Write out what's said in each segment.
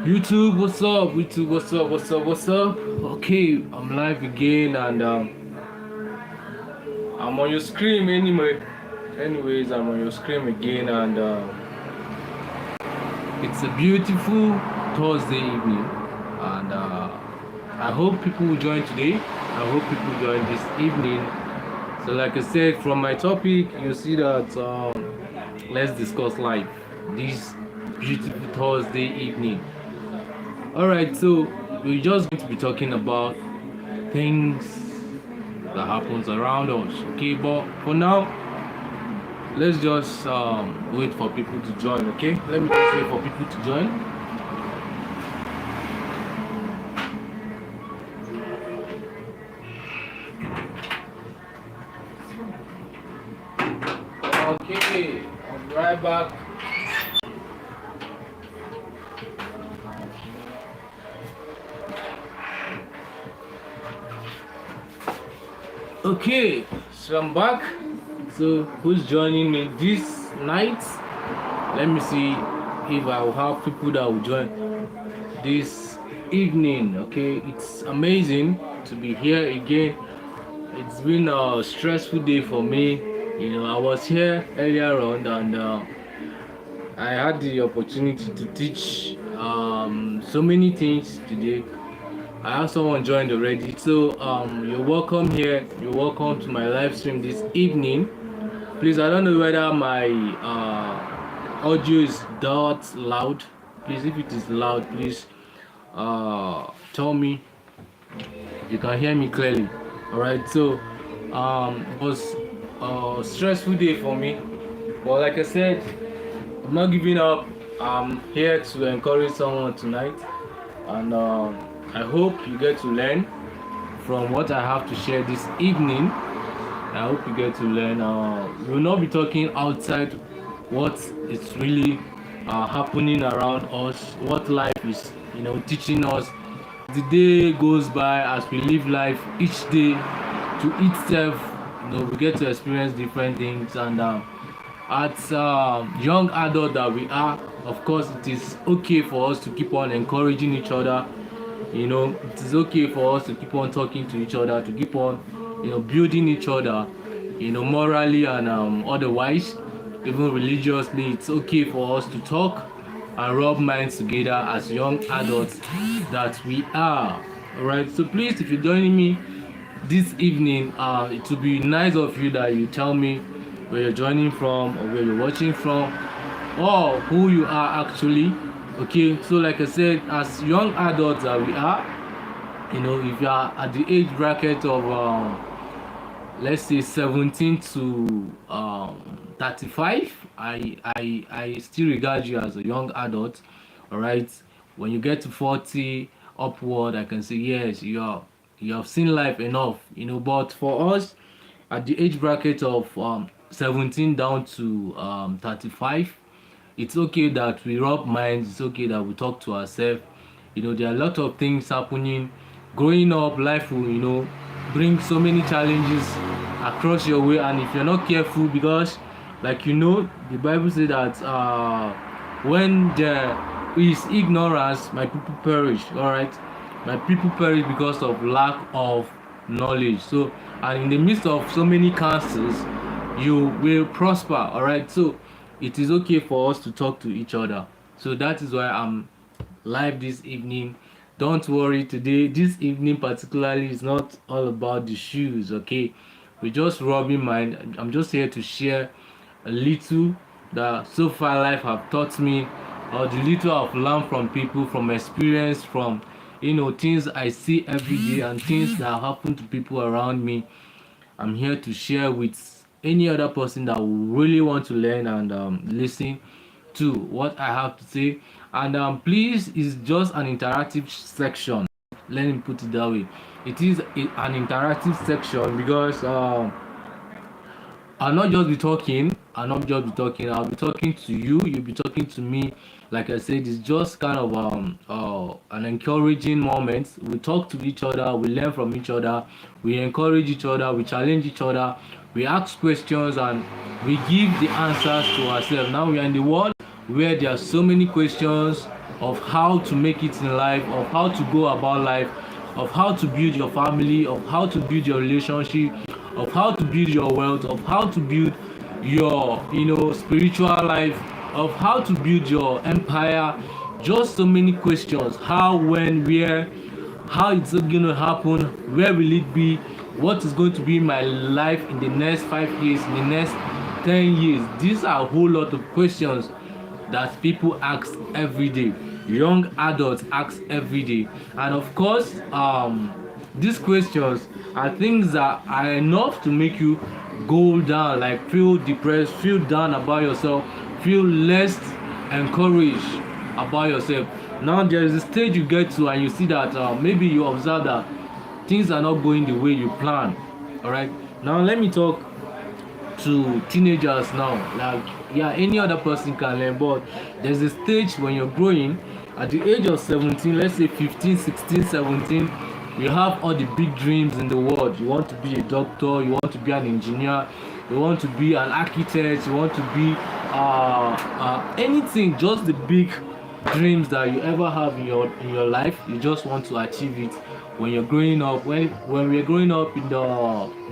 YouTube, what's up? YouTube, what's up? Okay, I'm live again and I'm on your screen anyway. Anyways, I'm on your screen again and it's a beautiful Thursday evening and I hope people will join today. I hope people join this evening. So like I said, from my topic, you see that let's discuss life this beautiful Thursday evening. Alright, so we're just going to be talking about things that happens around us. Okay, but for now, let's just wait for people to join. Okay, let me just wait for people to join. Okay, I'm right back. Okay, so I'm back. So who's joining me this night? Let me see if I will have people that will join this evening. Okay, it's amazing to be here again. It's been a stressful day for me. I was here earlier on and I had the opportunity to teach so many things today. I have someone joined already. So you're welcome here. You're welcome to my live stream this evening. Please, I don't know whether my audio is that loud. Please, if it is loud, please tell me. You can hear me clearly. All right. So it was a stressful day for me, but like I said, I'm not giving up. I'm here to encourage someone tonight, and I hope you get to learn from what I have to share this evening. I hope you get to learn. We will not be talking outside what is really happening around us, what life is, teaching us. The day goes by as we live life each day to itself. We get to experience different things, and as young adult that we are, of course, it is okay for us to keep on encouraging each other. It is okay for us to keep on talking to each other, to keep on building each other, morally and otherwise, even religiously. It's okay for us to talk and rub minds together as young adults that we are. All right, so please, if you're joining me this evening, it would be nice of you that you tell me where you're joining from or where you're watching from or who you are actually. Okay, so like I said, as young adults that we are, if you are at the age bracket of let's say 17 to 35, I still regard you as a young adult. All right, when you get to 40 upward, I can say yes, you have seen life enough. But for us at the age bracket of 17 down to 35, it's okay that we rub minds. It's okay that we talk to ourselves. There are a lot of things happening. Growing up, life will bring so many challenges across your way, and if you're not careful, because like the Bible says that when there is ignorance, my people perish. All right, my people perish because of lack of knowledge. So, and in the midst of so many cancers, you will prosper. All right, so it is okay for us to talk to each other. So that is why I'm live this evening. Don't worry, today, this evening particularly, is not all about the shoes. Okay, we're just rubbing mind. I'm just here to share a little that so far life have taught me, or the little I've learned from people, from experience, from things I see every day and things that happen to people around me. I'm here to share with any other person that will really want to learn and listen to what I have to say. And please, it's just an interactive section. Let me put it that way. It is an interactive section because I'll not just be talking. I'll be talking to you. You'll be talking to me. Like I said, it's just kind of an encouraging moment. We talk to each other. We learn from each other. We encourage each other. We challenge each other. We ask questions and we give the answers to ourselves. Now we are in the world where there are so many questions, of how to make it in life, of how to go about life, of how to build your family, of how to build your relationship, of how to build your wealth, of how to build your spiritual life, of how to build your empire. Just so many questions: how, when, where, how it's going to happen, where will it be, what is going to be my life in the next 5 years, in the next 10 years. These are a whole lot of questions that people ask every day, young adults ask every day. And of course, these questions are things that are enough to make you go down, like feel depressed, feel down about yourself, feel less encouraged about yourself. Now there is a stage you get to and you see that maybe you observe that things are not going the way you plan. All right, now let me talk to teenagers now. Like, yeah, any other person can learn, but there's a stage when you're growing at the age of 17, let's say 15, 16, 17. You have all the big dreams in the world. You want to be a doctor, you want to be an engineer, you want to be an architect, you want to be anything, just the big dreams that you ever have in your life. You just want to achieve it when you're growing up. When we're growing up in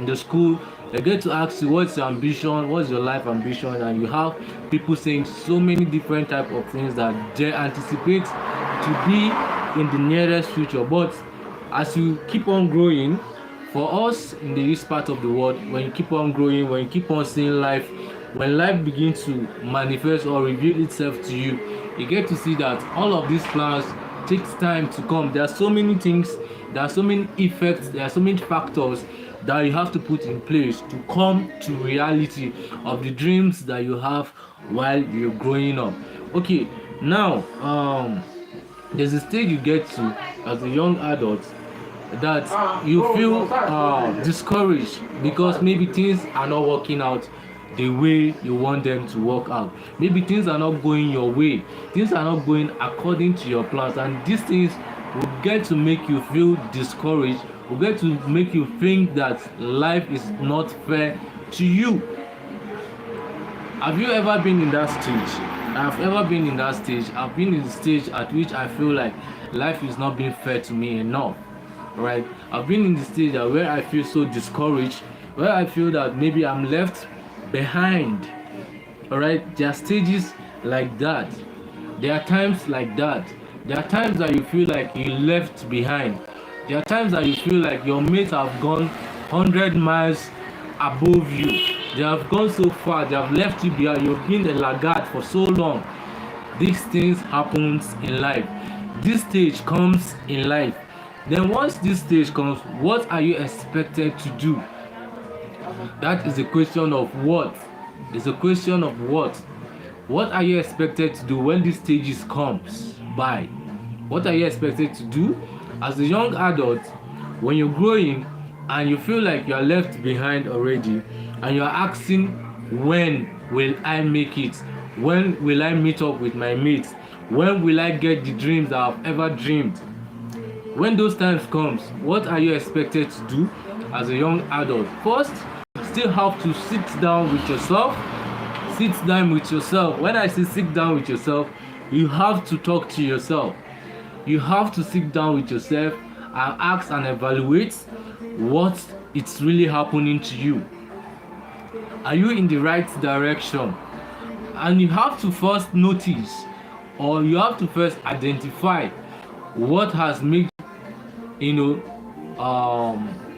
the school, they get to ask you what's your ambition, what's your life ambition, and you have people saying so many different type of things that they anticipate to be in the nearest future. But as you keep on growing, for us in the east part of the world, when you keep on growing, when you keep on seeing life, when life begins to manifest or reveal itself to you, you get to see that all of these plans takes time to come. There are so many things, there are so many effects, there are so many factors that you have to put in place to come to reality of the dreams that you have while you're growing up. Okay, now there's a stage you get to as a young adult that you feel discouraged because maybe things are not working out the way you want them to work out. Maybe things are not going your way, things are not going according to your plans, and these things will get to make you feel discouraged, will get to make you think that life is not fair to you. Have you ever been in that stage? I've ever been in that stage. I've been in the stage at which I feel like life is not being fair to me enough. Right? I've been in the stage where I feel so discouraged, where I feel that maybe I'm left behind. All right? There are stages like that. There are times like that. There are times that you feel like you left behind. There are times that you feel like your mates have gone 100 miles above you. They have gone so far, they have left you behind. You've been a laggard for so long. These things happens in life. This stage comes in life. Then once this stage comes, what are you expected to do? That is a question of what? It's a question of what? What are you expected to do when this stages comes by? What are you expected to do as a young adult when you're growing and you feel like you are left behind already, and you are asking, when will I make it? When will I meet up with my mates? When will I get the dreams that I've ever dreamed? When those times comes, what are you expected to do as a young adult? First, you still have to sit down with yourself. Sit down with yourself. When I say sit down with yourself, you have to talk to yourself. You have to sit down with yourself and ask and evaluate what it's really happening to you. Are you in the right direction? And you have to first notice, or you have to first identify what has made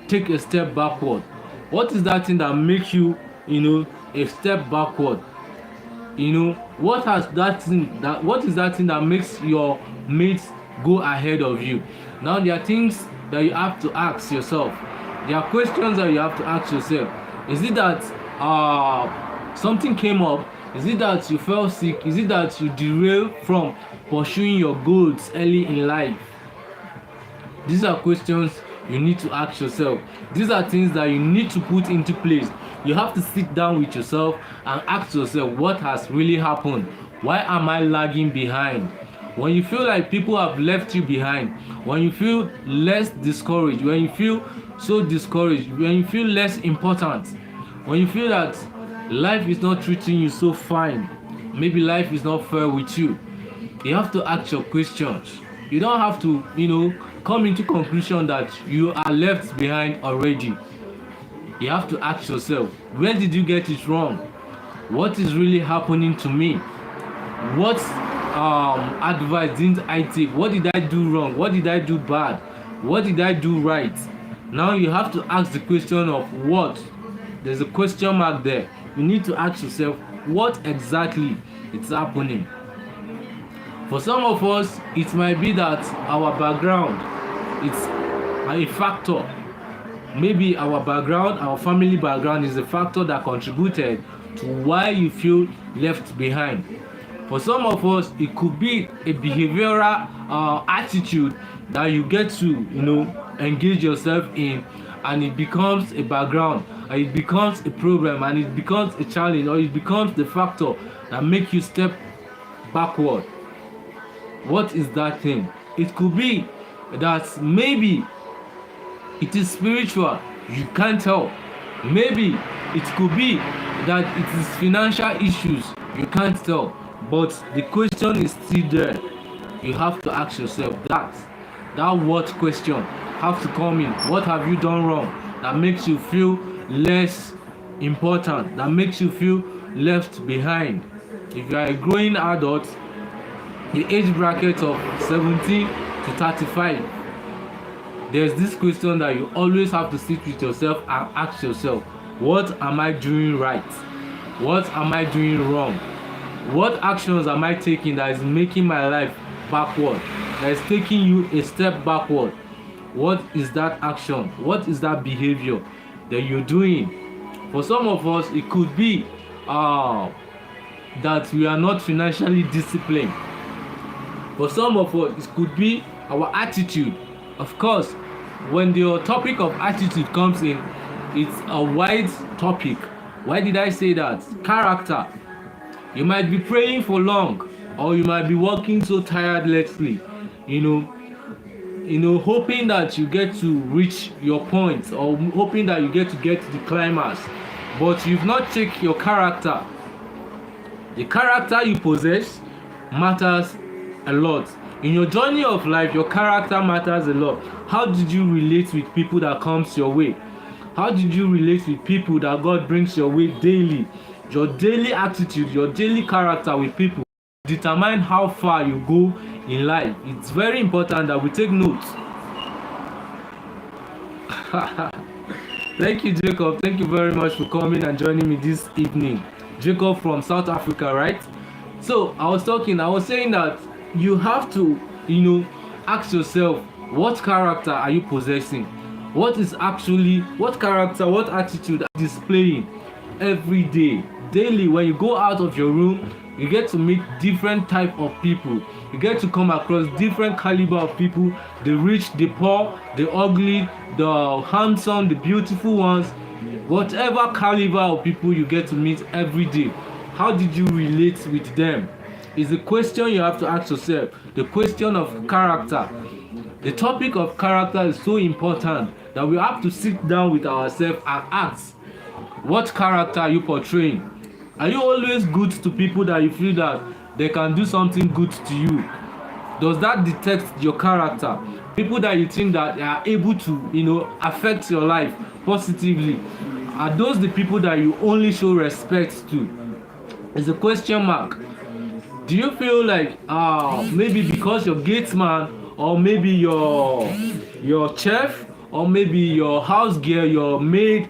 take a step backward. What is that thing that makes you a step backward? What is that thing that makes your mates go ahead of you? Now there are things that you have to ask yourself. There are questions that you have to ask yourself. Is it that something came up? Is it that you fell sick? Is it that you derailed from pursuing your goals early in life? These are questions you need to ask yourself. These are things that you need to put into place. You have to sit down with yourself and ask yourself, what has really happened? Why am I lagging behind? When you feel like people have left you behind, when you feel less discouraged, when you feel so discouraged, when you feel less important, when you feel that life is not treating you so fine, maybe life is not fair with you, You have to ask your questions. You don't have to, come into conclusion that you are left behind already. You have to ask yourself, where did you get it wrong? What is really happening to me? What advice didn't I take? What did I do wrong? What did I do bad? What did I do right? Now you have to ask the question of what. There's a question mark there. You need to ask yourself what exactly is happening. For some of us, it might be that our background, it's a factor. Maybe our background, our family background is a factor that contributed to why you feel left behind. For some of us, it could be a behavioral attitude that you get to, engage yourself in, and it becomes a background, and it becomes a problem, and it becomes a challenge, or it becomes the factor that make you step backward. What is that thing? It could be that maybe it is spiritual, you can't tell. Maybe it could be that it is financial issues, you can't tell. But the question is still there. You have to ask yourself that what question have to come in. What have you done wrong that makes you feel less important, that makes you feel left behind? If you are a growing adult, the age bracket of 17 to 35, there's this question that you always have to sit with yourself and ask yourself, what am I doing right? What am I doing wrong? What actions am I taking that is making my life backward, that is taking you a step backward? What is that action? What is that behavior that you're doing? For some of us, it could be that we are not financially disciplined. For some of us, it could be our attitude. Of course, when the topic of attitude comes in, it's a wide topic. Why did I say that? Character. You might be praying for long, or you might be working so tirelessly, hoping that you get to reach your point, or hoping that you get to the climax, but you've not checked your character. The character you possess matters a lot. In your journey of life, your character matters a lot. How did you relate with people that comes your way? How did you relate with people that God brings your way daily? Your daily attitude, your daily character with people determine how far you go in life. It's very important that we take notes. Thank you, Jacob. Thank you very much for coming and joining me this evening. Jacob from South Africa, right? So I was saying that you have to, ask yourself, what character are you possessing? What character, what attitude are you displaying every day, daily? When you go out of your room, you get to meet different type of people. You get to come across different caliber of people, the rich, the poor, the ugly, the handsome, the beautiful ones. Whatever caliber of people you get to meet every day, how did you relate with them? Is the question you have to ask yourself. The question of character. The topic of character is so important that we have to sit down with ourselves and ask, what character are you portraying? Are you always good to people that you feel that they can do something good to you? Does that detect your character? People that you think that they are able to, affect your life positively, are those the people that you only show respect to? It's a question mark. Do you feel like maybe because your gate man, or maybe your chef, or maybe your house girl, your maid,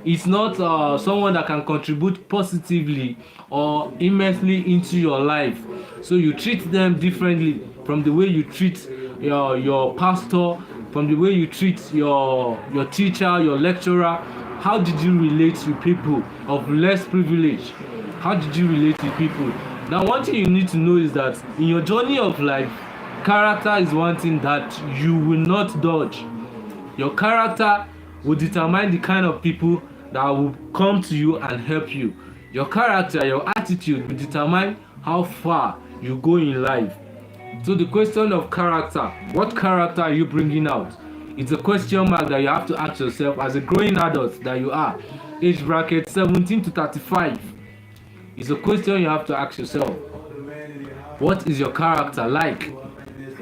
is not someone that can contribute positively or immensely into your life, so you treat them differently from the way you treat your pastor, from the way you treat your teacher, your lecturer? How did you relate with people of less privilege? How did you relate with people? Now, one thing you need to know is that in your journey of life, character is one thing that you will not dodge. Your character will determine the kind of people that will come to you and help you. Your character, your attitude will determine how far you go in life. So the question of character, what character are you bringing out? It's a question mark that you have to ask yourself as a growing adult that you are. Age bracket 17 to 35. It's a question you have to ask yourself. What is your character like?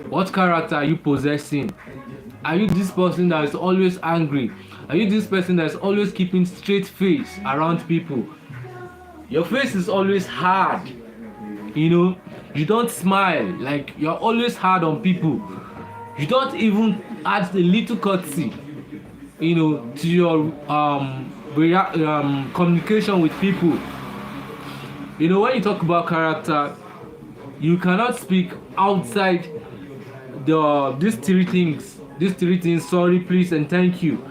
What character are you possessing? Are you this person that is always angry? Are you this person that is always keeping straight face around people? Your face is always hard. You know, you don't smile. Like, you're always hard on people. You don't even add a little courtesy, to your communication with people. When you talk about character, you cannot speak outside these three things: sorry, please, and thank you.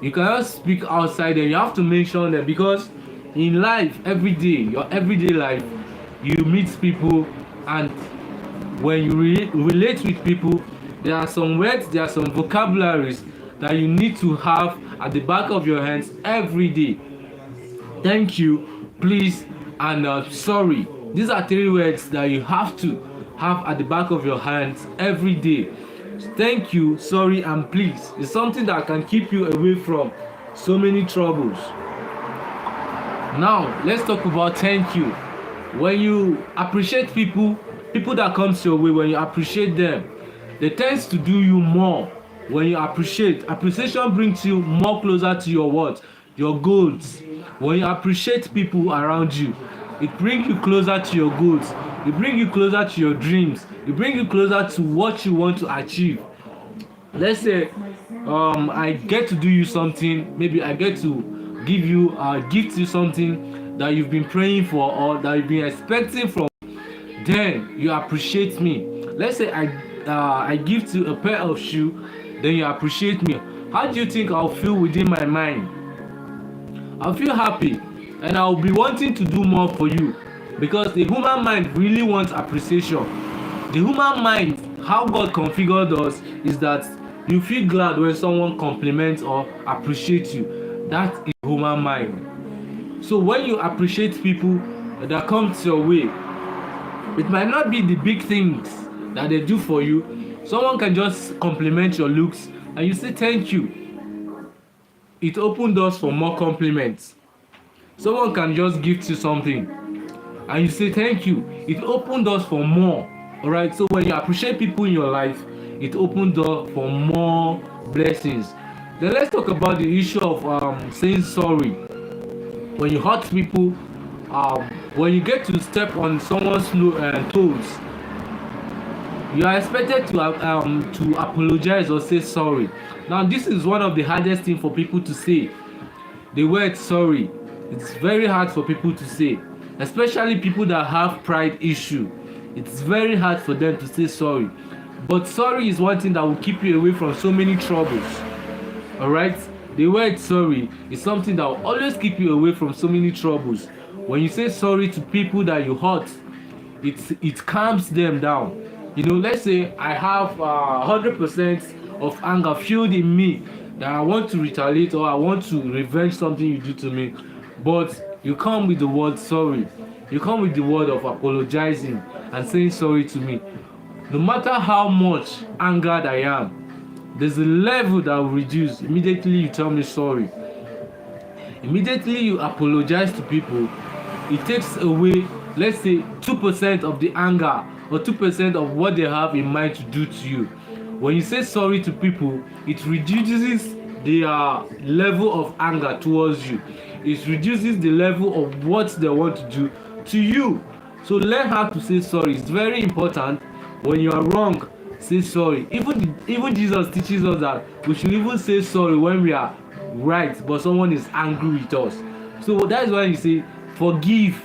You cannot speak outside them. You have to mention them, because in life, every day, your everyday life, you meet people, and when you relate with people, there are some words, there are some vocabularies that you need to have at the back of your hands every day. Thank you, please, and sorry. These are three words that you have to have at the back of your hands every day. Thank you, sorry, and please is something that can keep you away from so many troubles. Now, let's talk about thank you. When you appreciate people that comes your way, when you appreciate them, they tends to do you more. When you appreciation brings you more closer to your what? Your goals. When you appreciate people around you, it brings you closer to your goals. It brings you closer to your dreams. It brings you closer to what you want to achieve. Let's say I get to do you something. Maybe I get to gift you something that you've been praying for or that you've been expecting from. Then you appreciate me. Let's say I give you a pair of shoes, then you appreciate me. How do you think I'll feel within my mind? I'll feel happy, and I'll be wanting to do more for you, because the human mind really wants appreciation. The human mind, how God configured us, is that you feel glad when someone compliments or appreciates you. That is human mind. So when you appreciate people that come to your way, it might not be the big things that they do for you. Someone can just compliment your looks and you say thank you. It opens doors for more compliments. Someone can just gift you something and you say thank you. It opens doors for more. Alright, so when you appreciate people in your life, it opens doors for more blessings. Then let's talk about the issue of saying sorry. When you hurt people, when you get to step on someone's toes, you are expected to apologize or say sorry. Now, this is one of the hardest things for people to say. The word sorry, it's very hard for people to say, especially people that have pride issue. It's very hard for them to say sorry. But sorry is one thing that will keep you away from so many troubles. Alright? The word sorry is something that will always keep you away from so many troubles. When you say sorry to people that you hurt, it calms them down. Let's say I have 100% of anger fueled in me that I want to retaliate or I want to revenge something you do to me. But you come with the word sorry. You come with the word of apologizing and saying sorry to me. No matter how much angered I am, there's a level that will reduce. Immediately you tell me sorry. Immediately you apologize to people. It takes away, let's say, 2% of the anger or 2% of what they have in mind to do to you. When you say sorry to people, it reduces their level of anger towards you. It reduces the level of what they want to do to you. So learn how to say sorry. It's very important. When you are wrong, say sorry. Even Jesus teaches us that we should even say sorry when we are right, but someone is angry with us. So that's why you say forgive.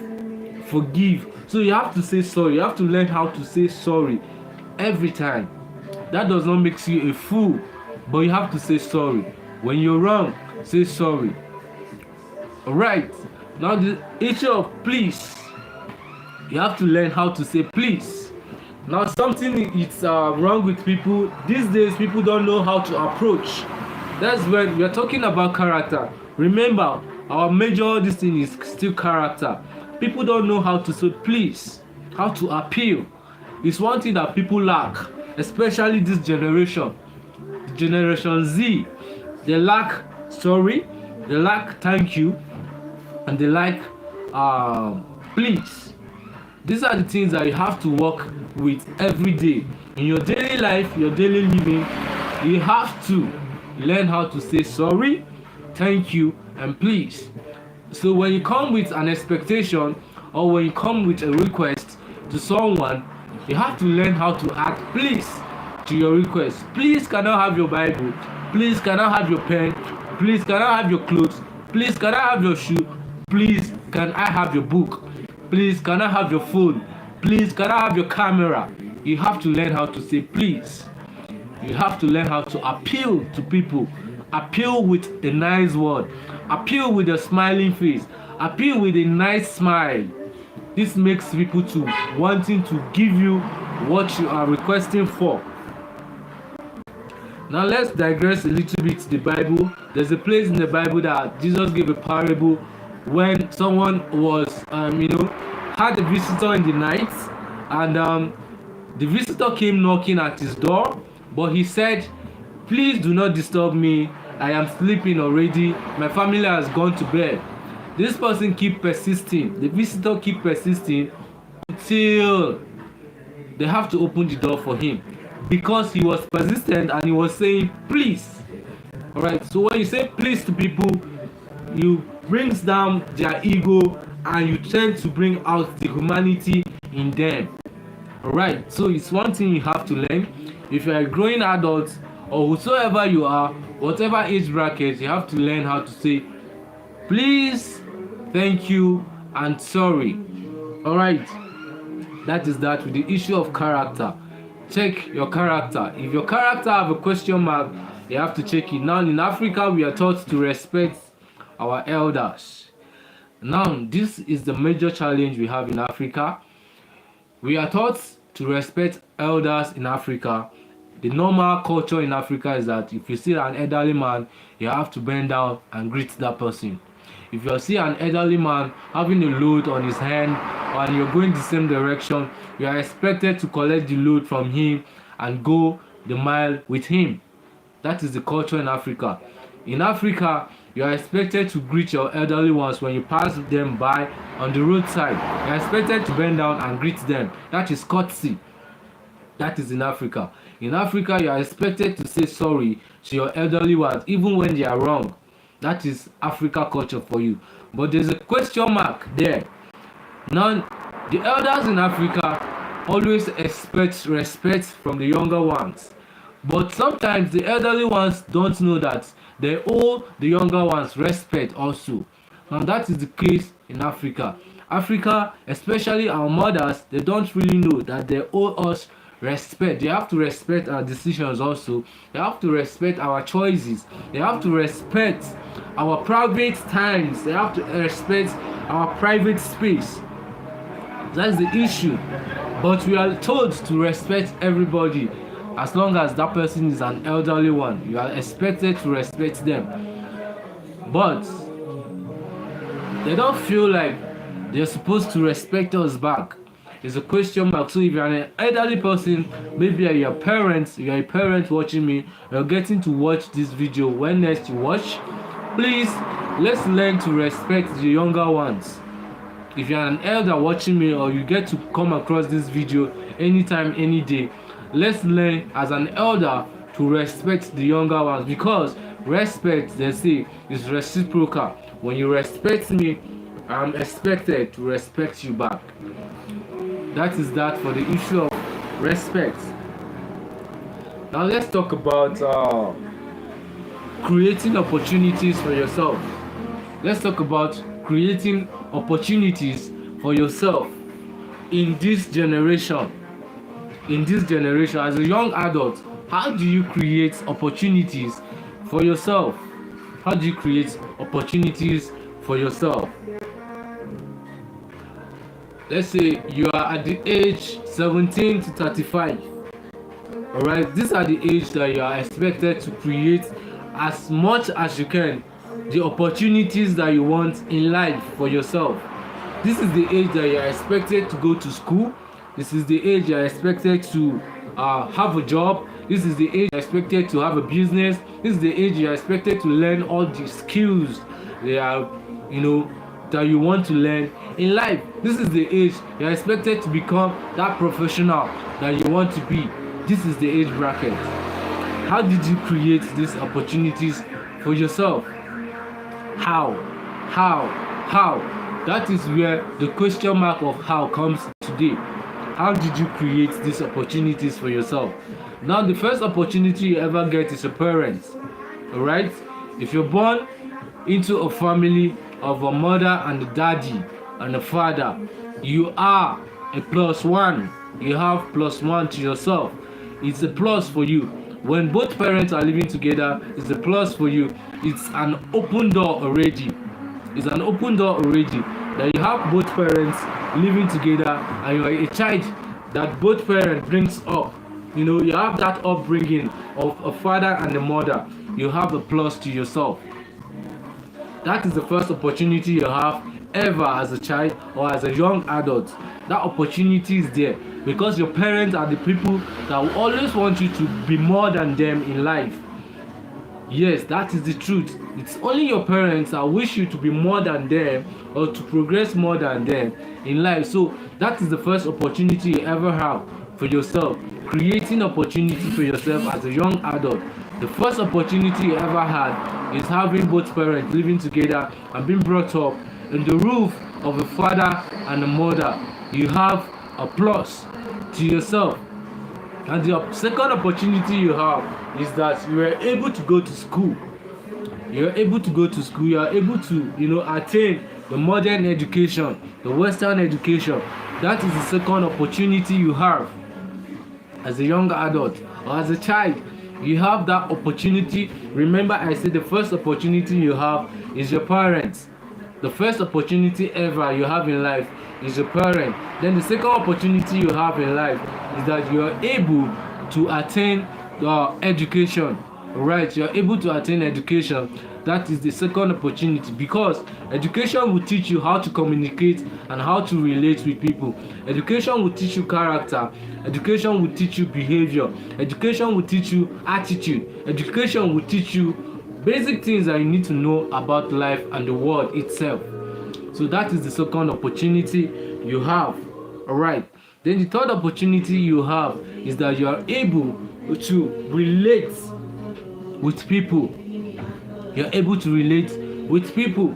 So you have to say sorry. You have to learn how to say sorry every time. That does not make you a fool, but you have to say sorry. When you're wrong, say sorry. Alright, now the issue of please. You have to learn how to say please. Now something is wrong with people. These days people don't know how to approach. That's when we are talking about character. Remember, our major this thing is still character. People don't know how to say please, how to appeal. It's one thing that people lack, especially this generation, Generation Z. They lack sorry, they lack thank you, and they like please. These are the things that you have to work with every day in your daily life, your daily living. You have to learn how to say sorry, thank you, and please. So when you come with an expectation, or when you come with a request to someone, you have to learn how to add please to your request. Please, can I have your Bible? Please, can I have your pen? Please, can I have your clothes? Please, can I have your shoe? Please, can I have your book? Please, can I have your phone? Please, can I have your camera? You have to learn how to say please. You have to learn how to appeal to people. Appeal with a nice word. Appeal with a smiling face. Appeal with a nice smile. This makes people to wanting to give you what you are requesting for. Now let's digress a little bit to the Bible. There's a place in the Bible that Jesus gave a parable when someone was, had a visitor in the night, and the visitor came knocking at his door, but he said, "Please do not disturb me. I am sleeping already. My family has gone to bed." This person keep persisting. The visitor keep persisting until they have to open the door for him, because he was persistent and he was saying please. Alright, so when you say please to people, you brings down their ego and you tend to bring out the humanity in them. Alright, so it's one thing you have to learn. If you are a growing adult, or whosoever you are, whatever age bracket, you have to learn how to say please, thank you, and sorry. Alright, that is that with the issue of character. Check your character. If your character have a question mark, you have to check it. Now in Africa, we are taught to respect our elders. Now this is the major challenge we have in Africa. We are taught to respect elders in Africa. The normal culture in Africa is that if you see an elderly man, you have to bend down and greet that person. If you see an elderly man having a load on his hand and you're going the same direction, you are expected to collect the load from him and go the mile with him. That is the culture in Africa. In Africa, you are expected to greet your elderly ones when you pass them by on the roadside. You are expected to bend down and greet them. That is courtesy. That is in Africa. In Africa, you are expected to say sorry to your elderly ones even when they are wrong. That is Africa culture for you. But there's a question mark there. Now, the elders in Africa always expect respect from the younger ones. But sometimes the elderly ones don't know that they owe the younger ones respect also. Now that is the case in Africa. Africa, especially our mothers, they don't really know that they owe us respect. They have to respect our decisions also. They have to respect our choices. They have to respect our private times. They have to respect our private space. That's the issue. But we are told to respect everybody. As long as that person is an elderly one, you are expected to respect them. But they don't feel like they're supposed to respect us back. It's a question mark. So if you're an elderly person, maybe you're a parent watching me, you're getting to watch this video. When next you watch, please, let's learn to respect the younger ones. If you're an elder watching me, or you get to come across this video anytime, any day, let's learn as an elder to respect the younger ones, because respect, they say, is reciprocal. When you respect me, I'm expected to respect you back. That is that for the issue of respect. Now let's talk about creating opportunities for yourself. Let's talk about creating opportunities for yourself in this generation. In this generation, as a young adult, how do you create opportunities for yourself? How do you create opportunities for yourself? Let's say you are at the age 17 to 35. Alright, these are the age that you are expected to create as much as you can the opportunities that you want in life for yourself. This is the age that you are expected to go to school. This is the age you are expected to have a job. This is the age you are expected to have a business. This is the age you are expected to learn all the skills they are, that you want to learn in life. This is the age you're expected to become that professional that you want to be. This is the age bracket. How did you create these opportunities for yourself? How? How? That is where the question mark of how comes today. How did you create these opportunities for yourself? Now, the first opportunity you ever get is your parents. Alright? If you're born into a family of a mother and a daddy and a father, you are a plus one. You have plus one to yourself. It's a plus for you. When both parents are living together, it's a plus for you. It's an open door already. It's an open door already that you have both parents living together and you are a child that both parents brings up. You have that upbringing of a father and a mother. You have a plus to yourself. That is the first opportunity you have ever as a child or as a young adult. That opportunity is there because your parents are the people that will always want you to be more than them in life. Yes, that is the truth. It's only your parents that wish you to be more than them or to progress more than them in life. So that is the first opportunity you ever have for yourself. Creating opportunity for yourself as a young adult. The first opportunity you ever had is having both parents living together and being brought up in the roof of a father and a mother. You have a plus to yourself. And the second opportunity you have is that you are able to go to school. You are able to go to school. You are able to, attain the modern education, the Western education. That is the second opportunity you have as a young adult or as a child. You have that opportunity. Remember, I said the first opportunity you have is your parents. The first opportunity ever you have in life is your parent. Then the second opportunity you have in life is that you are able to attain education. Right, you are able to attain education. That is the second opportunity because education will teach you how to communicate and how to relate with people. Education will teach you character. Education will teach you behavior. Education will teach you attitude. Education will teach you basic things that you need to know about life and the world itself. So that is the second opportunity you have. Alright. Then the third opportunity you have is that you are able to relate with people. You're able to relate with people.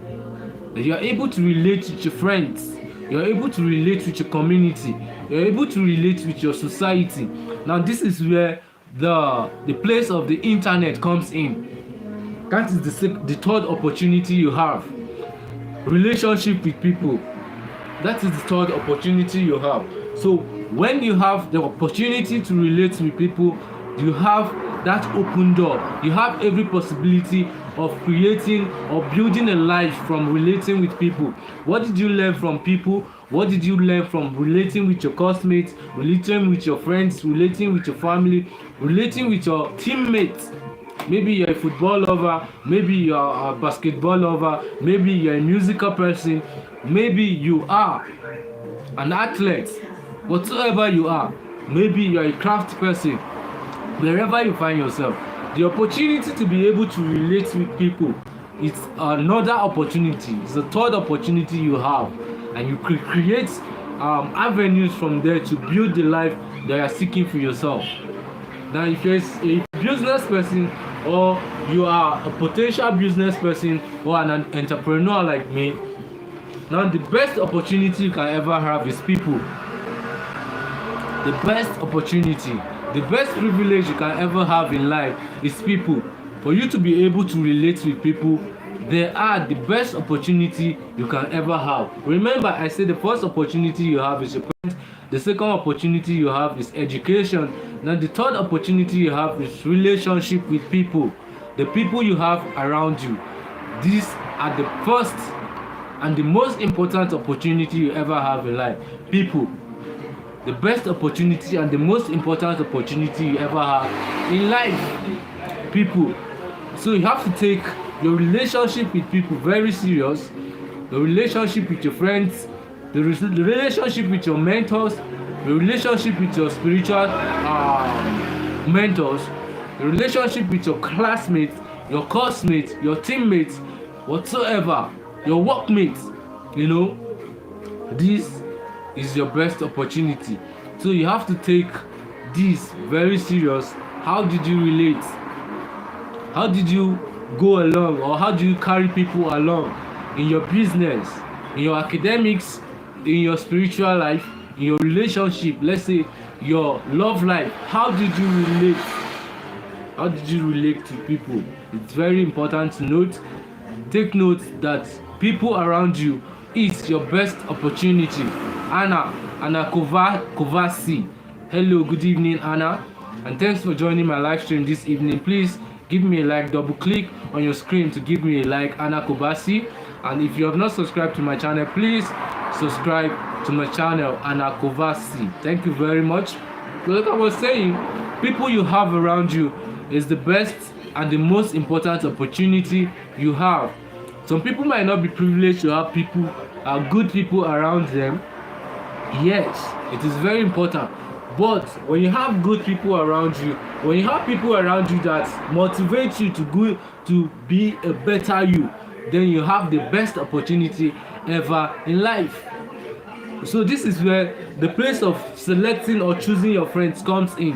You're able to relate with your friends. You're able to relate with your community. You're able to relate with your society. Now this is where the place of the internet comes in. That is the third opportunity you have. Relationship with people. That is the third opportunity you have. So when you have the opportunity to relate with people, you have that open door. You have every possibility of creating or building a life from relating with people. What did you learn from people? What did you learn from relating with your classmates, relating with your friends, relating with your family, relating with your teammates? Maybe you're a football lover, maybe you're a basketball lover, maybe you're a musical person, maybe you are an athlete, whatsoever you are, maybe you're a craft person. Wherever you find yourself, the opportunity to be able to relate with people is another opportunity. It's the third opportunity you have, and you create avenues from there to build the life that you are seeking for yourself. Now, if you're a business person or you are a potential business person or an entrepreneur like me, now the best opportunity you can ever have is people. The best opportunity. The best privilege you can ever have in life is people. For you to be able to relate with people, they are the best opportunity you can ever have. Remember, I said the first opportunity you have is your parents. The second opportunity you have is education. Now the third opportunity you have is relationship with people. The people you have around you. These are the first and the most important opportunity you ever have in life. People. The best opportunity and the most important opportunity you ever have in life. People. So you have to take your relationship with people very serious. The relationship with your friends, the relationship with your mentors, the relationship with your spiritual mentors, the relationship with your classmates, your course mates, your teammates, whatsoever, your workmates. you know, this is your best opportunity. So you have to take this very serious. How did you relate? How did you go along, or how do you carry people along in your business, in your academics, in your spiritual life, in your relationship, let's say your love life? How did you relate? How did you relate to people? It's very important to note. Take note that people around you is your best opportunity. Anna Kovasi. Hello, good evening, Anna, and thanks for joining my live stream this evening. Please give me a like, double click on your screen to give me a like, Anna Kovasi. And if you have not subscribed to my channel, please subscribe to my channel, Anna Kovasi. Thank you very much. Like I was saying, people you have around you is the best and the most important opportunity you have. Some people might not be privileged to have people, good people around them. Yes, it is very important. But when you have good people around you, when you have people around you that motivate you to go to be a better you, then you have the best opportunity ever in life. So this is where the place of selecting or choosing your friends comes in.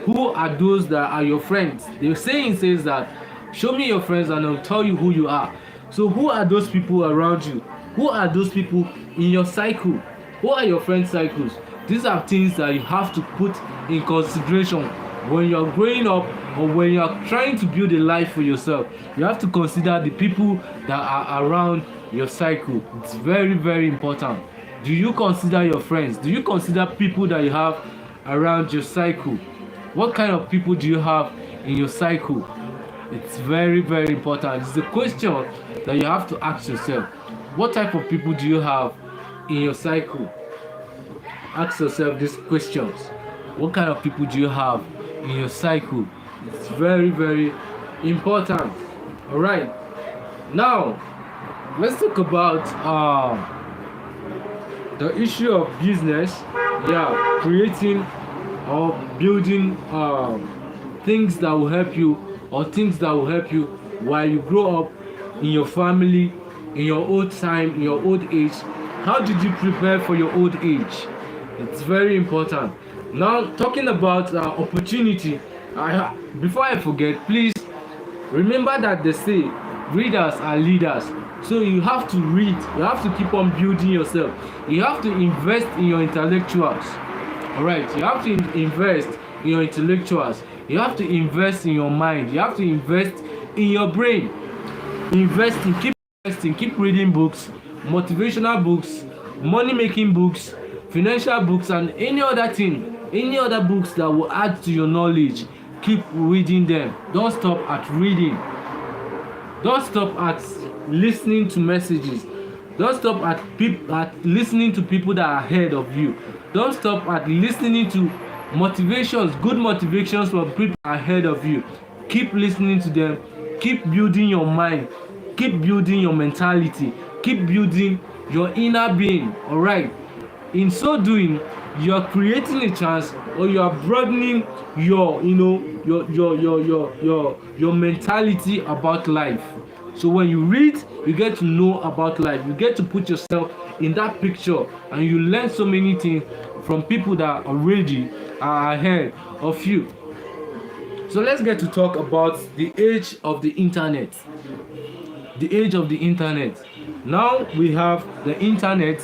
Who are those that are your friends? The saying says that, show me your friends and I'll tell you who you are. So who are those people around you? Who are those people in your cycle? Who are your friend cycles? These are things that you have to put in consideration when you're growing up, or when you're trying to build a life for yourself. You have to consider the people that are around your cycle. It's very, very important. Do you consider your friends? Do you consider people that you have around your cycle? What kind of people do you have in your cycle? It's very, very important. It's the question that you have to ask yourself. What type of people do you have in your cycle? Ask yourself these questions. What kind of people do you have in your cycle? It's very, very important. All right. Now, let's talk about the issue of business. Yeah, creating or building things that will help you, or things that will help you while you grow up in your family, in your old time, in your old age. How did you prepare for your old age? It's very important. Now, talking about opportunity, before I forget, please remember that they say readers are leaders. So you have to read, you have to keep on building yourself, you have to invest in your intellectuals. All right, you have to invest in your intellectuals, you have to invest in your mind, you have to invest in your brain. Keep investing, keep reading books, motivational books, money making books, financial books, and any other thing, any other books that will add to your knowledge. Keep reading them. Don't stop at reading. Don't stop at listening to messages. Don't stop at listening to people that are ahead of you. Don't stop at listening to motivations, good motivations from people ahead of you. Keep listening to them. Keep building your mind. Keep building your mentality. Keep building your inner being. All right. In so doing, you are creating a chance, or you are broadening your your mentality about life. So when you read, you get to know about life, you get to put yourself in that picture, and you learn so many things from people that already are ahead of you. So let's get to talk about the age of the internet. The age of the internet. Now we have the internet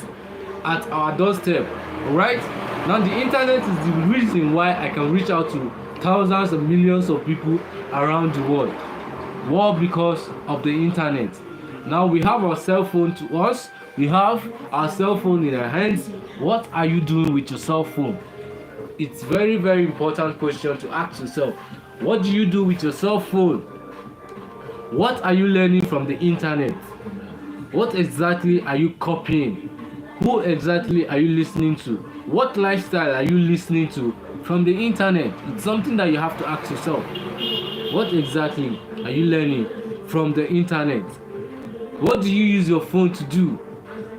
at our doorstep. Alright, now the internet is the reason why I can reach out to thousands and millions of people around the world. Well, because of the internet. Now we have our cell phone to us, we have our cell phone in our hands. What are you doing with your cell phone? It's very, very important question to ask yourself. What do you do with your cell phone? What are you learning from the internet? What exactly are you copying? Who exactly are you listening to? What lifestyle are you listening to from the internet? It's something that you have to ask yourself. What exactly are you learning from the internet? What do you use your phone to do?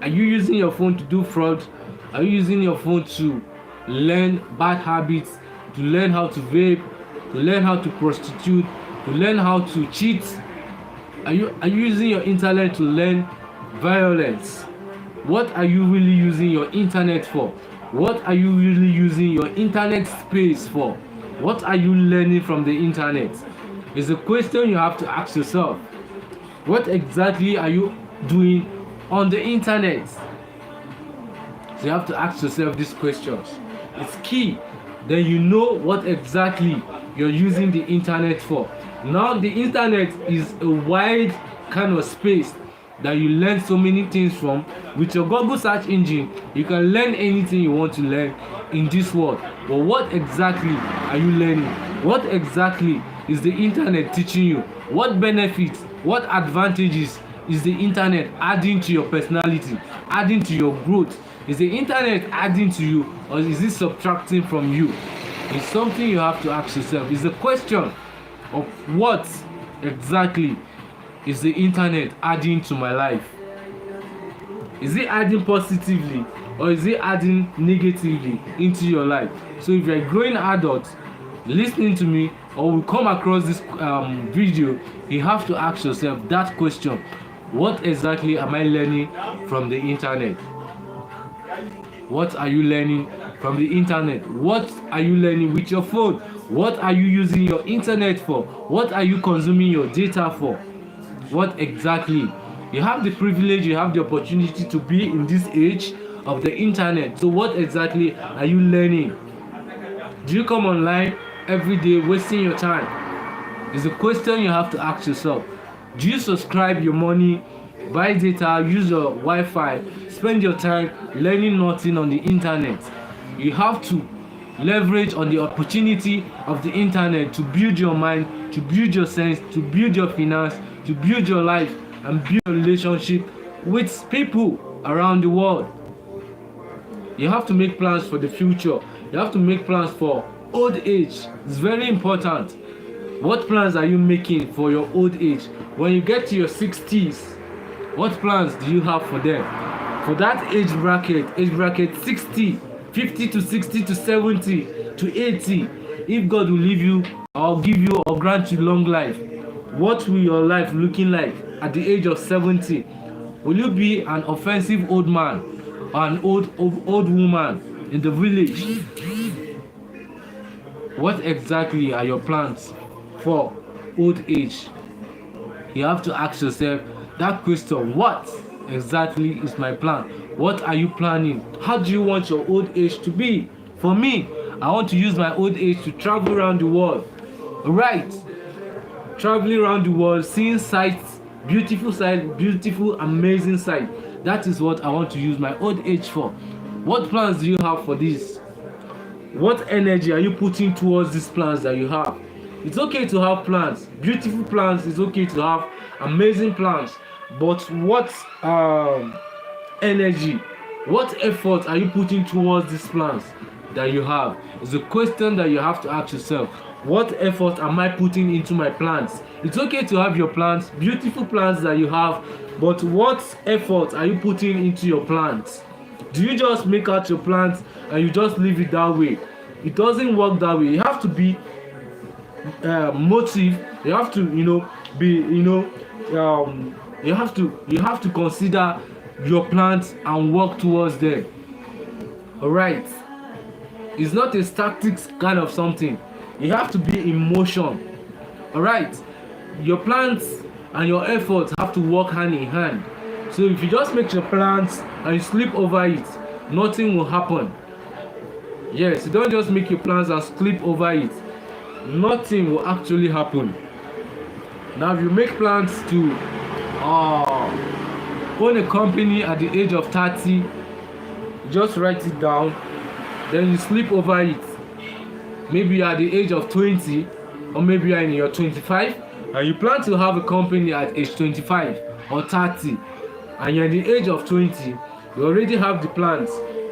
Are you using your phone to do fraud? Are you using your phone to learn bad habits, to learn how to vape, to learn how to prostitute, to learn how to cheat? Are you using your internet to learn violence? What are you really using your internet for? What are you really using your internet space for? What are you learning from the internet? It's a question you have to ask yourself. What exactly are you doing on the internet? So you have to ask yourself these questions. It's key. Then you know what exactly you're using the internet for. Now the internet is a wide kind of space that you learn so many things from. With your Google search engine, you can learn anything you want to learn in this world. But what exactly are you learning? What exactly is the internet teaching you? What benefits, what advantages is the internet adding to your personality, adding to your growth? Is the internet adding to you, or is it subtracting from you? It's something you have to ask yourself. It's a question of what exactly is the internet adding to my life? Is it adding positively, or is it adding negatively into your life? So if you're a growing adult listening to me, or will come across this video, you have to ask yourself that question. What exactly am I learning from the internet? What are you learning from the internet? What are you learning with your phone? What are you using your internet for? What are you consuming your data for? What exactly? You have the privilege, you have the opportunity to be in this age of the internet. So what exactly are you learning? Do you come online every day wasting your time? It's a question you have to ask yourself. Do you subscribe your money, buy data, use your Wi-Fi, spend your time learning nothing on the internet? You have to leverage on the opportunity of the internet to build your mind, to build your sense, to build your finance, to build your life, and build a relationship with people around the world. You have to make plans for the future. You have to make plans for old age. It's very important. What plans are you making for your old age? When you get to your 60s, what plans do you have for them? For that age bracket 60, 50 to 60 to 70 to 80, if God will leave you or give you or grant you long life, what will your life looking like at the age of 70? Will you be an offensive old man or an old woman in the village? What exactly are your plans for old age? You have to ask yourself that question. What exactly is my plan? What are you planning? How do you want your old age to be? For me, I want to use my old age to travel around the world. Right, traveling around the world, seeing sights, beautiful, amazing sights. That is what I want to use my old age for. What plans do you have for this? What energy are you putting towards these plans that you have? It's okay to have plans, beautiful plans. It's okay to have amazing plans, but what energy, what effort are you putting towards these plans that you have? It's a question that you have to ask yourself. What effort am I putting into my plans? It's okay to have your plans, beautiful plans that you have, but what effort are you putting into your plans? Do you just make out your plans and you just leave it that way? It doesn't work that way. You have to be motive. You have to be you have to consider your plans and work towards them. All right, it's not a static kind of something. You have to be in motion. All right, your plans and your efforts have to work hand in hand. So if you just make your plans and you sleep over it, nothing will happen. Yes, you don't just make your plans and sleep over it, nothing will actually happen. Now if you make plans to own a company at the age of 30, you just write it down, then you sleep over it. Maybe you're at the age of 20, or maybe you're in your 25 and you plan to have a company at age 25 or 30, and you're in the age of 20, you already have the plans.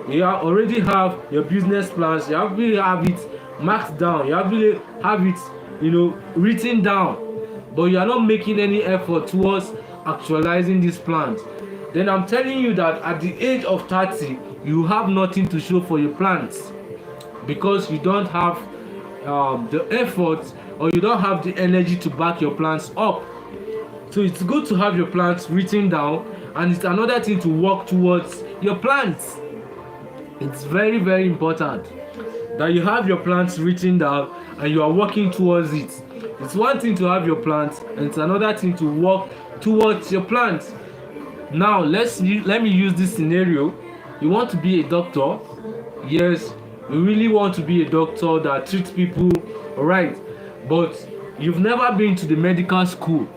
You already have your business plans. You already have it marked down. You already have it, written down. But you are not making any effort towards actualizing these plans. Then I'm telling you that at the age of 30, you have nothing to show for your plans, because you don't have the effort, or you don't have the energy to back your plans up. So it's good to have your plans written down and it's another thing to work towards your plans. It's very, very important that you have your plans written down and you are working towards it. It's one thing to have your plans, and it's another thing to work towards your plans. Now let me use this scenario. You want to be a doctor. Yes, you really want to be a doctor that treats people, alright, but you've never been to the medical school.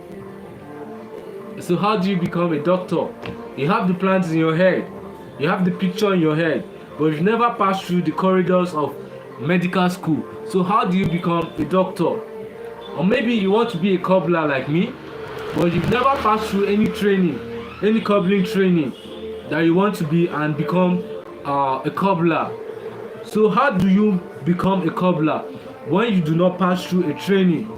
So how do you become a doctor? You have the plans in your head, you have the picture in your head, but you've never passed through the corridors of medical school. So how do you become a doctor? Or maybe you want to be a cobbler like me, but you've never passed through any training, any cobbling training that you want to be and become a cobbler. So how do you become a cobbler when you do not pass through a training?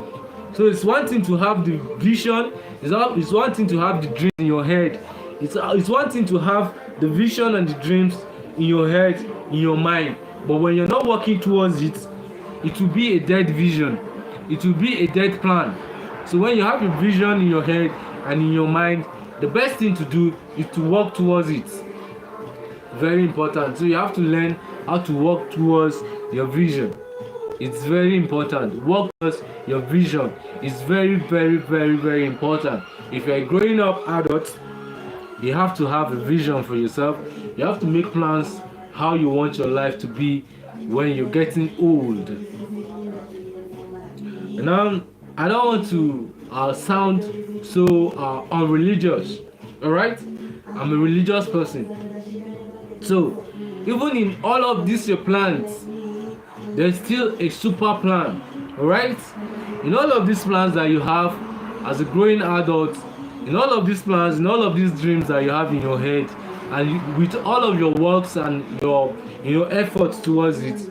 So it's one thing to have the vision, it's one thing to have the dream in your head, it's one thing to have the vision and the dreams in your head, in your mind, but when you're not working towards it, it will be a dead vision, it will be a dead plan. So when you have a vision in your head and in your mind, the best thing to do is to work towards it. Very important. So you have to learn how to work towards your vision. It's very important. Work towards your vision. It's very, very, very, very important. If you're a growing up adult, you have to have a vision for yourself. You have to make plans how you want your life to be when you're getting old. Now, I don't want to sound so unreligious. Alright? I'm a religious person. So, even in all of these your plans, there's still a super plan. Alright? In all of these plans that you have as a growing adult, in all of these plans, in all of these dreams that you have in your head, and with all of your works and your efforts towards it,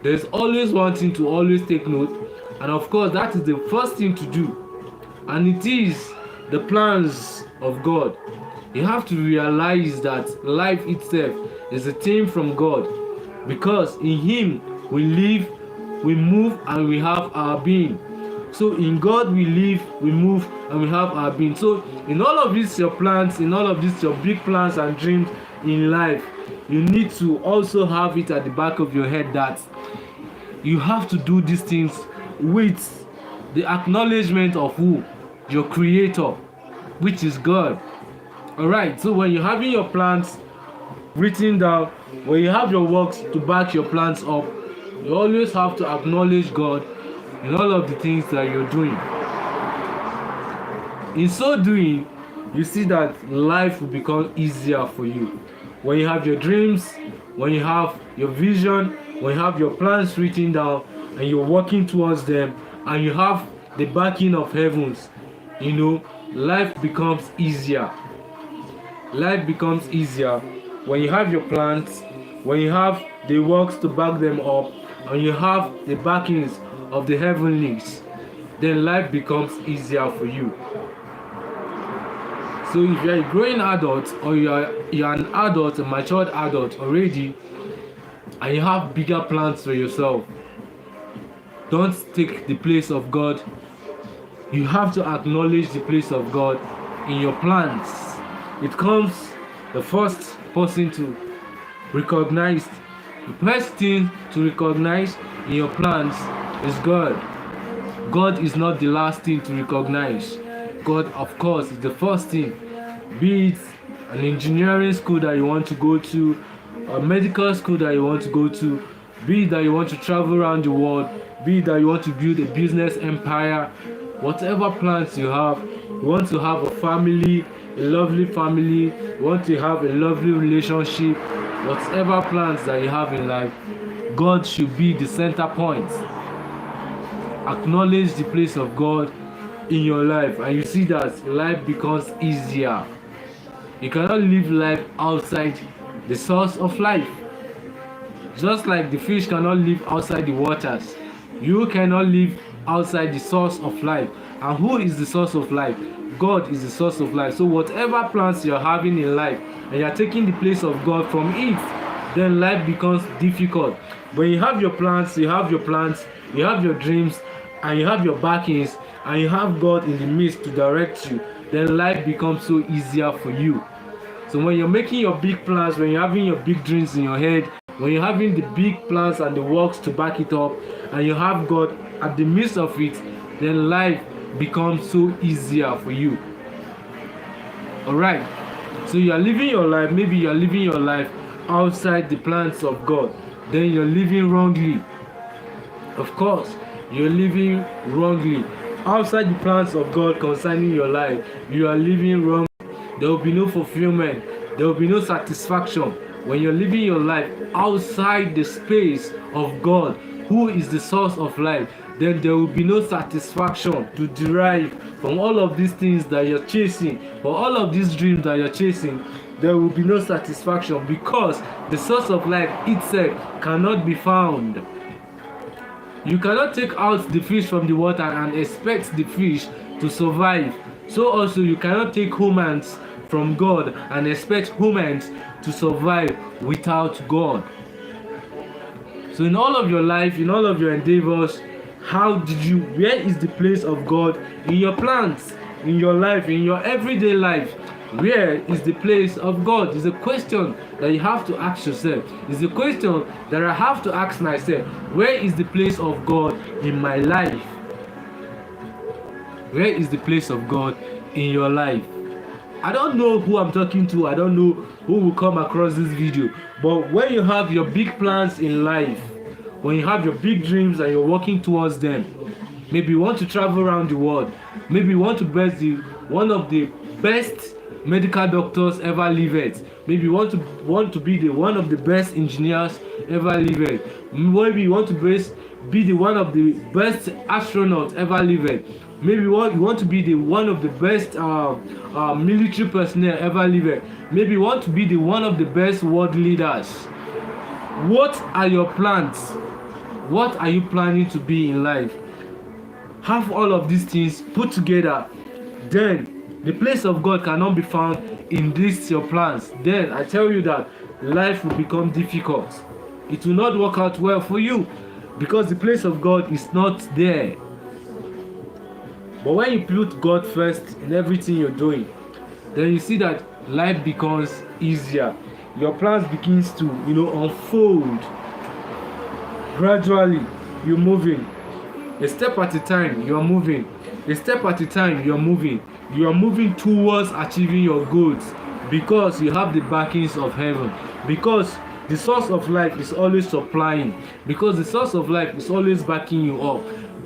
there's always one thing to always take note, and of course that is the first thing to do, and it is the plans of God. You have to realize that life itself is a thing from God, because in Him we live, we move, and we have our being. So in God we live, we move, and we have our being. So in all of these your plans, in all of these your big plans and dreams in life, you need to also have it at the back of your head that you have to do these things with the acknowledgement of who? Your creator, which is God. Alright, so when you're having your plans written down, when you have your works to back your plans up, you always have to acknowledge God in all of the things that you're doing. In so doing, you see that life will become easier for you. When you have your dreams, when you have your vision, when you have your plans written down and you're working towards them, and you have the backing of heavens, life becomes easier. Life becomes easier when you have your plans, when you have the works to back them up, and you have the backings of the heavenlies. Then life becomes easier for you. So if you're a growing adult, or you're an adult, a matured adult already, and you have bigger plans for yourself, don't take the place of God. You have to acknowledge the place of God in your plans. It comes the first person to recognize. The first thing to recognize in your plans is God. God is not the last thing to recognize. God, of course, is the first thing. Be it an engineering school that you want to go to, a medical school that you want to go to, be it that you want to travel around the world, be it that you want to build a business empire, whatever plans you have, you want to have a family, a lovely family, you want to have a lovely relationship, whatever plans that you have in life, God should be the center point. Acknowledge the place of God in your life, and you see that life becomes easier. You cannot live life outside the source of life. Just like the fish cannot live outside the waters, you cannot live outside the source of life. And who is the source of life? God is the source of life. So whatever plans you're having in life, and you're taking the place of God from it, then life becomes difficult. When you have your plans, you have your dreams, and you have your backings, and you have God in the midst to direct you, then life becomes so easier for you. So when you're making your big plans, when you're having your big dreams in your head, when you're having the big plans and the works to back it up, and you have God at the midst of it, then life becomes so easier for you. Alright, so you are living your life, maybe you are living your life outside the plans of God, then you're living wrongly. Of course, you're living wrongly. Outside the plans of God concerning your life, you are living wrong. There will be no fulfillment. There will be no satisfaction. When you're living your life outside the space of God, who is the source of life, then there will be no satisfaction to derive from all of these things that you're chasing, or all of these dreams that you're chasing. There will be no satisfaction because the source of life itself cannot be found. You cannot take out the fish from the water and expect the fish to survive. So also you cannot take humans from God and expect humans to survive without God. So in all of your life, in all of your endeavors, where is the place of God in your plans, in your life, in your everyday life? Where is the place of God? Is a question that you have to ask yourself. It's a question that I have to ask myself. Where is the place of God in my life? Where is the place of God in your life? I don't know who I'm talking to. I don't know who will come across this video. But when you have your big plans in life, when you have your big dreams and you're working towards them, maybe you want to travel around the world, maybe you want to be one of the best medical doctors ever lived, maybe you want to be one of the best engineers ever lived, maybe you want to be one of the best astronauts ever lived, maybe you want to be one of the best military personnel ever lived, maybe you want to be one of the best world leaders. What are your plans? What are you planning to be in life? Have all of these things put together, then the place of God cannot be found in these your plans. Then I tell you that life will become difficult. It will not work out well for you because the place of God is not there. But when you put God first in everything you're doing, then you see that life becomes easier. Your plans begins to unfold. Gradually you're moving. A step at a time you are moving. A step at a time you are moving. You are moving towards achieving your goals because you have the backings of heaven, because the source of life is always supplying, because the source of life is always backing you up.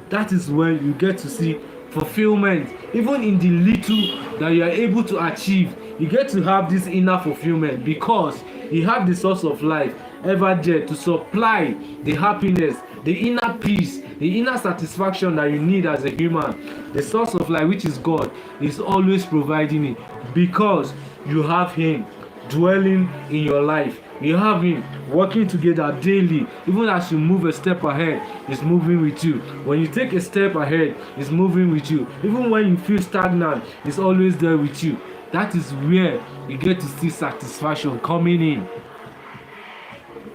That is when you get to see fulfillment. Even in the little that you are able to achieve, you get to have this inner fulfillment because you have the source of life ever there to supply the happiness, the inner peace, the inner satisfaction that you need as a human. The source of life, which is God, is always providing it because you have Him dwelling in your life. You have Him working together daily. Even as you move a step ahead, He's moving with you. When you take a step ahead, He's moving with you. Even when you feel stagnant, He's always there with you. That is where you get to see satisfaction coming in.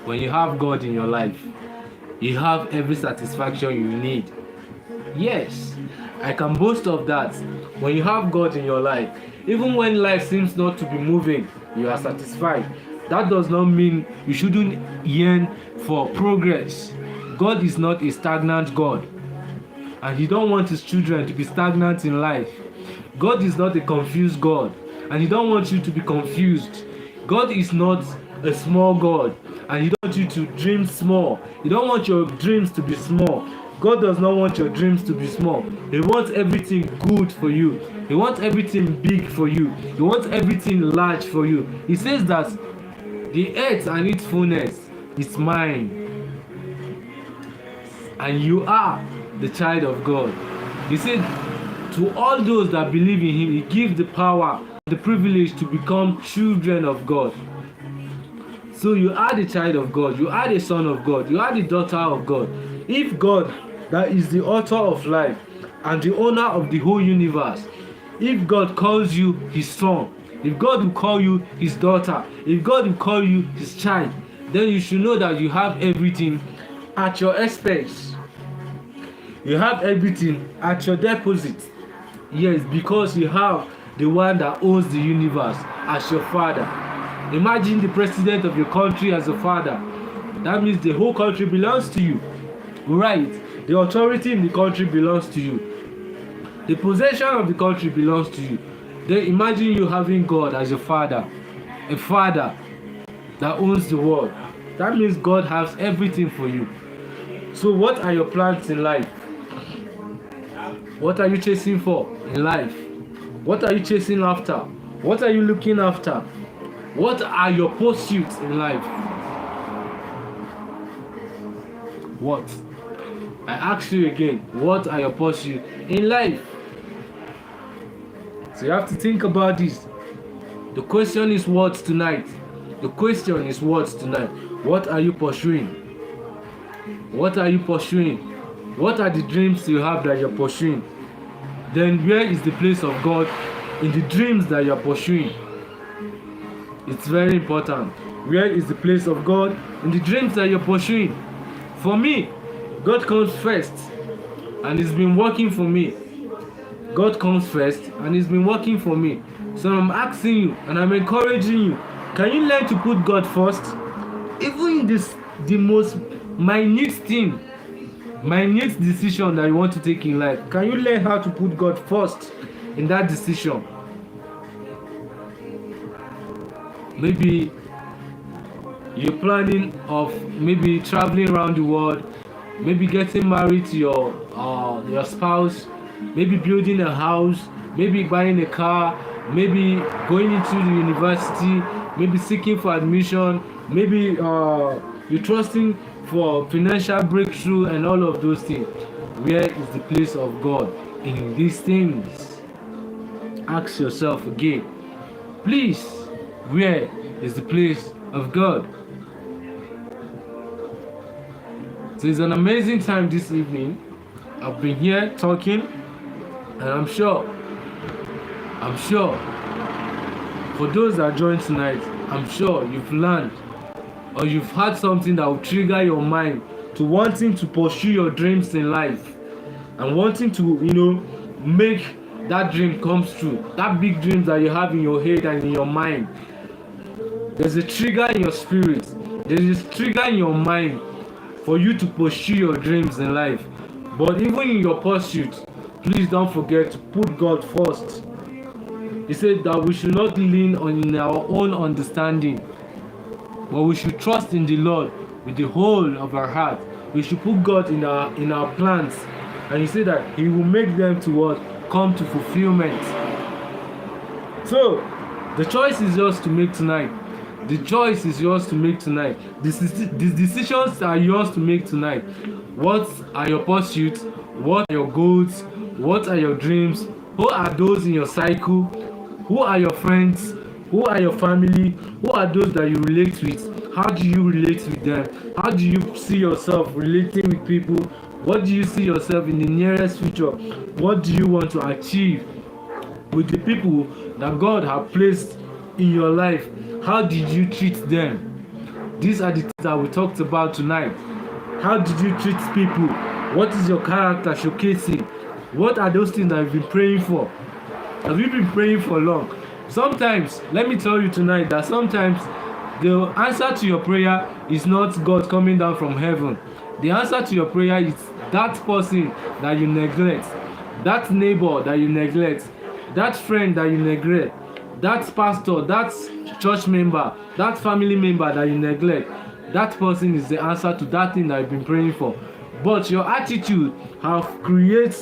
When you have God in your life, you have every satisfaction you need. Yes, I can boast of that. When you have God in your life, even when life seems not to be moving, you are satisfied. That does not mean you shouldn't yearn for progress. God is not a stagnant God, and He don't want His children to be stagnant in life. God is not a confused God, and He don't want you to be confused. God is not a small God, and He don't want you to dream small. He don't want your dreams to be small. God does not want your dreams to be small. He wants everything good for you. He wants everything big for you. He wants everything large for you. He says that the earth and its fullness is mine, and you are the child of God. He said to all those that believe in Him, He gives the power, the privilege to become children of God. So you are the child of God, you are the son of God, you are the daughter of God. If God, that is the author of life and the owner of the whole universe, if God calls you His son, if God will call you His daughter, if God will call you His child, then you should know that you have everything at your expense. You have everything at your deposit. Yes, because you have the one that owns the universe as your father. Imagine the president of your country as a father. That means the whole country belongs to you. Right? The authority in the country belongs to you. The possession of the country belongs to you. Then imagine you having God as your father. A father that owns the world. That means God has everything for you. So what are your plans in life? What are you chasing for in life? What are you chasing after? What are you looking after? What are your pursuits in life? What? I ask you again, what are your pursuits in life? So you have to think about this. The question is what tonight? The question is what tonight? What are you pursuing? What are you pursuing? What are the dreams you have that you're pursuing? Then where is the place of God in the dreams that you're pursuing? It's very important. Where is the place of God in the dreams that you're pursuing? For me, God comes first, and it's been working for me. God comes first, and it's been working for me. So I'm asking you, and I'm encouraging you, can you learn to put God first? Even in the most minute thing, minute decision that you want to take in life, can you learn how to put God first in that decision? Maybe you're planning of maybe traveling around the world, maybe getting married to your spouse, maybe building a house, maybe buying a car, maybe going into the university, maybe seeking for admission, maybe you're trusting for financial breakthrough and all of those things. Where is the place of God in these things? Ask yourself again. Please, where is the place of God? So it's an amazing time this evening. I've been here talking, and I'm sure for those that joined tonight, I'm sure you've learned or you've had something that will trigger your mind to wanting to pursue your dreams in life and wanting to, make that dream come true. That big dreams that you have in your head and in your mind. There's a trigger in your spirit. There's a trigger in your mind for you to pursue your dreams in life. But even in your pursuit, please don't forget to put God first. He said that we should not lean on our own understanding, but we should trust in the Lord with the whole of our heart. We should put God in our plans, and He said that He will make them to what? Come to fulfillment. So the choice is yours to make tonight. The choice is yours to make tonight. These decisions are yours to make tonight. What are your pursuits? What are your goals? What are your dreams? Who are those in your cycle? Who are your friends? Who are your family? Who are those that you relate with? How do you relate with them? How do you see yourself relating with people? What do you see yourself in the nearest future? What do you want to achieve with the people that God has placed in your life? How did you treat them? These are the things that we talked about tonight. How did you treat people? What is your character showcasing? What are those things that you've been praying for? Have you been praying for long? Sometimes, let me tell you tonight that sometimes the answer to your prayer is not God coming down from heaven. The answer to your prayer is that person that you neglect, that neighbor that you neglect, that friend that you neglect, that pastor, that church member, that family member that you neglect. That person is the answer to that thing that you've been praying for. But your attitude have created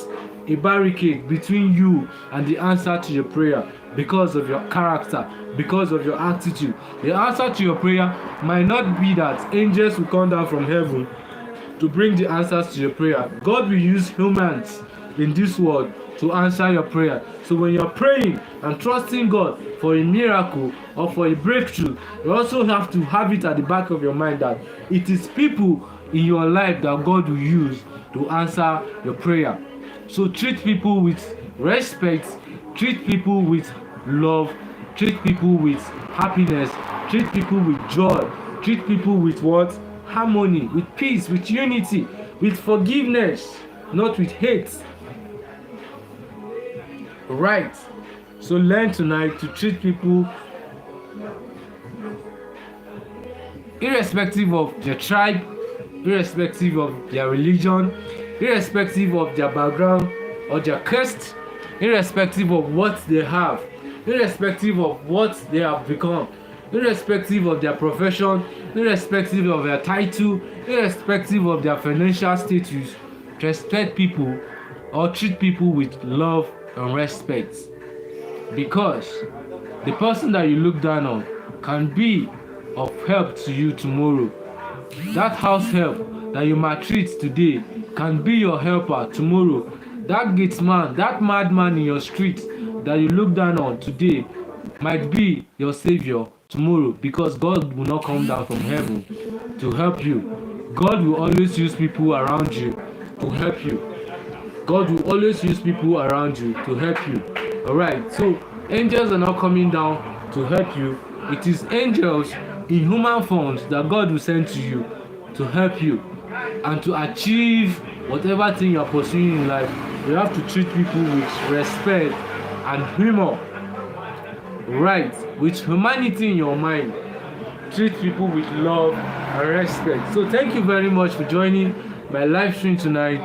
a barricade between you and the answer to your prayer because of your character, because of your attitude. The answer to your prayer might not be that angels will come down from heaven to bring the answers to your prayer. God will use humans in this world to answer your prayer. So when you're praying and trusting God for a miracle or for a breakthrough, you also have to have it at the back of your mind that it is people in your life that God will use to answer your prayer. So treat people with respect, treat people with love, treat people with happiness, treat people with joy, treat people with what? Harmony, with peace, with unity, with forgiveness, not with hate. Right. So learn tonight to treat people irrespective of their tribe, irrespective of their religion, irrespective of their background or their caste, irrespective of what they have, irrespective of what they have become, irrespective of their profession, irrespective of their title, irrespective of their financial status, respect people or treat people with love and respect. Because the person that you look down on can be of help to you tomorrow. That house help that you maltreat today can be your helper tomorrow. That gate man, that madman in your street that you look down on today might be your savior tomorrow, because God will not come down from heaven to help you. God will always use people around you to help you. God will always use people around you to help you. Alright, so angels are not coming down to help you. It is angels in human forms that God will send to you to help you and to achieve whatever thing you are pursuing in life. You have to treat people with respect and humor. Right, with humanity in your mind. Treat people with love and respect. So thank you very much for joining my live stream tonight.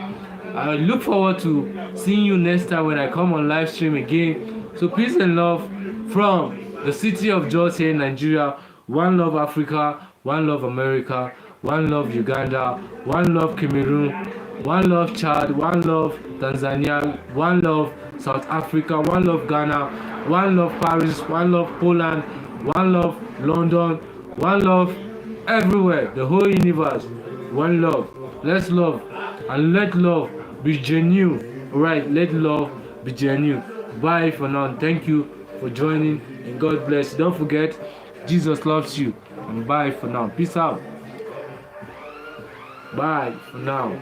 I look forward to seeing you next time when I come on live stream again. So peace and love from the city of Jos here in Nigeria. One love Africa, one love America, one love Uganda, one love Cameroon, one love Chad, one love Tanzania, one love South Africa, one love Ghana, one love Paris, one love Poland, one love London, one love everywhere, the whole universe. One love. Let's love and let love be genuine. Right, let love be genuine. Bye for now. Thank you for joining and God bless. Don't forget, Jesus loves you. And bye for now. Peace out. Bye for now.